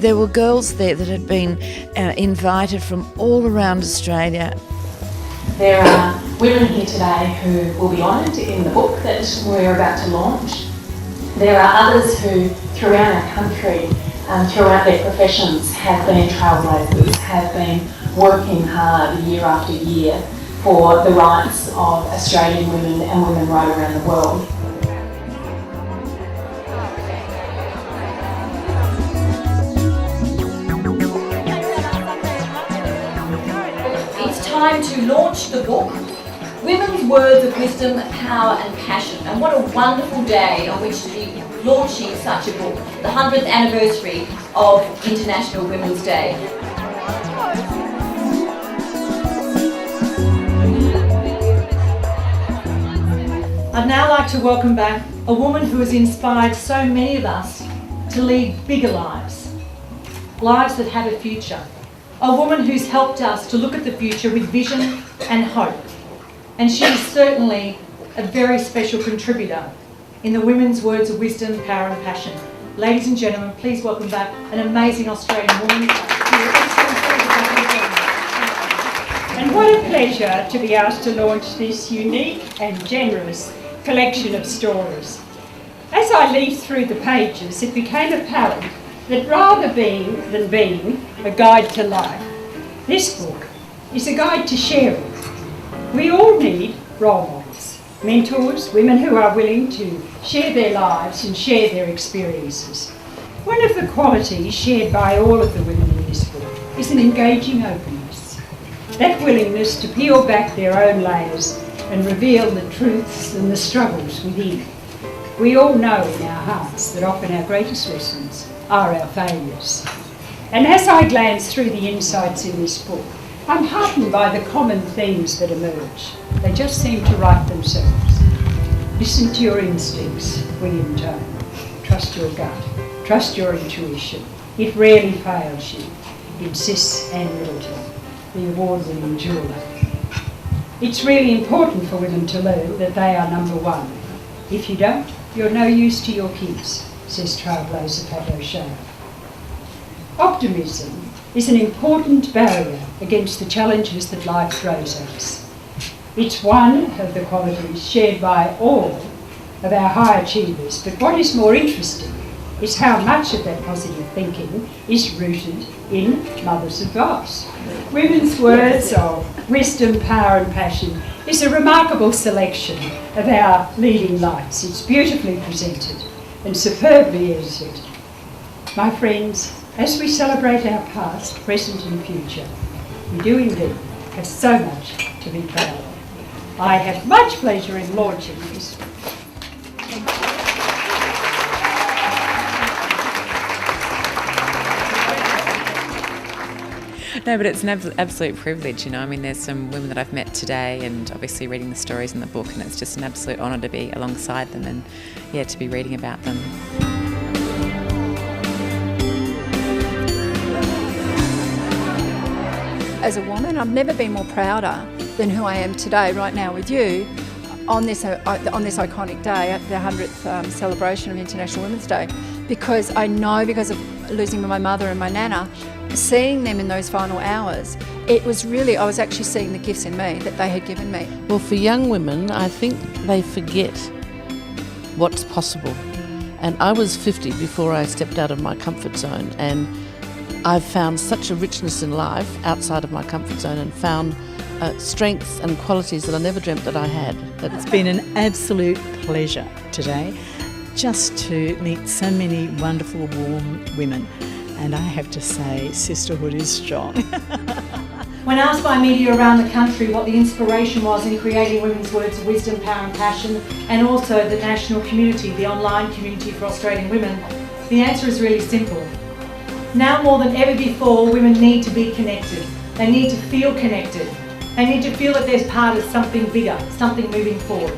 There were girls there that had been invited from all around Australia. There are women here today who will be honoured in the book that we're about to launch. There are others who, throughout our country, throughout their professions, have been trailblazers, have been working hard year after year for the rights of Australian women and women right around the world. It's time to launch the book, Women's Words of Wisdom, Power and Passion. And what a wonderful day on which to be launching such a book, the 100th anniversary of International Women's Day. I'd now like to welcome back a woman who has inspired so many of us to lead bigger lives, lives that have a future. A woman who's helped us to look at the future with vision and hope. And she is certainly a very special contributor in the Women's Words of Wisdom, Power and Passion. Ladies and gentlemen, please welcome back an amazing Australian woman. And what a pleasure to be asked to launch this unique and generous collection of stories. As I leafed through the pages, it became apparent that rather than being a guide to life, this book is a guide to sharing. We all need role models, mentors, women who are willing to share their lives and share their experiences. One of the qualities shared by all of the women in this book is an engaging openness, that willingness to peel back their own layers and reveal the truths and the struggles within. We all know in our hearts that often our greatest lessons are our failures. And as I glance through the insights in this book, I'm heartened by the common themes that emerge. They just seem to write themselves. Listen to your instincts, William Tone. Trust your gut. Trust your intuition. It rarely fails you. Insists Anne Middleton, the award-winning jeweller. It's really important for women to learn that they are number one. If you don't, you're no use to your kids, says trailblazer Pat O'Shea. Optimism is an important barrier against the challenges that life throws at us. It's one of the qualities shared by all of our high achievers, but what is more interesting is how much of that positive thinking is rooted in mother's advice. Women's Words of Wisdom, Power and Passion is a remarkable selection of our leading lights. It's beautifully presented and superbly edited. My friends, as we celebrate our past, present and future, we do indeed have so much to be proud of. I have much pleasure in launching this. No, but it's an absolute privilege, you know. I mean, there's some women that I've met today and obviously reading the stories in the book, and it's just an absolute honour to be alongside them and, yeah, to be reading about them. As a woman, I've never been more prouder than who I am today, right now with you, on this iconic day, the 100th celebration of International Women's Day, because I know, because of losing my mother and my nana, seeing them in those final hours, it was really, I was actually seeing the gifts in me that they had given me. Well, for young women, I think they forget what's possible. And I was 50 before I stepped out of my comfort zone, and I've found such a richness in life outside of my comfort zone and found strengths and qualities that I never dreamt that I had. It's been an absolute pleasure today just to meet so many wonderful, warm women. And I have to say, sisterhood is strong. When asked by media around the country what the inspiration was in creating Women's Words of Wisdom, Power and Passion, and also the national community, the online community for Australian women, the answer is really simple. Now more than ever before, women need to be connected. They need to feel connected. They need to feel that they're part of something bigger, something moving forward.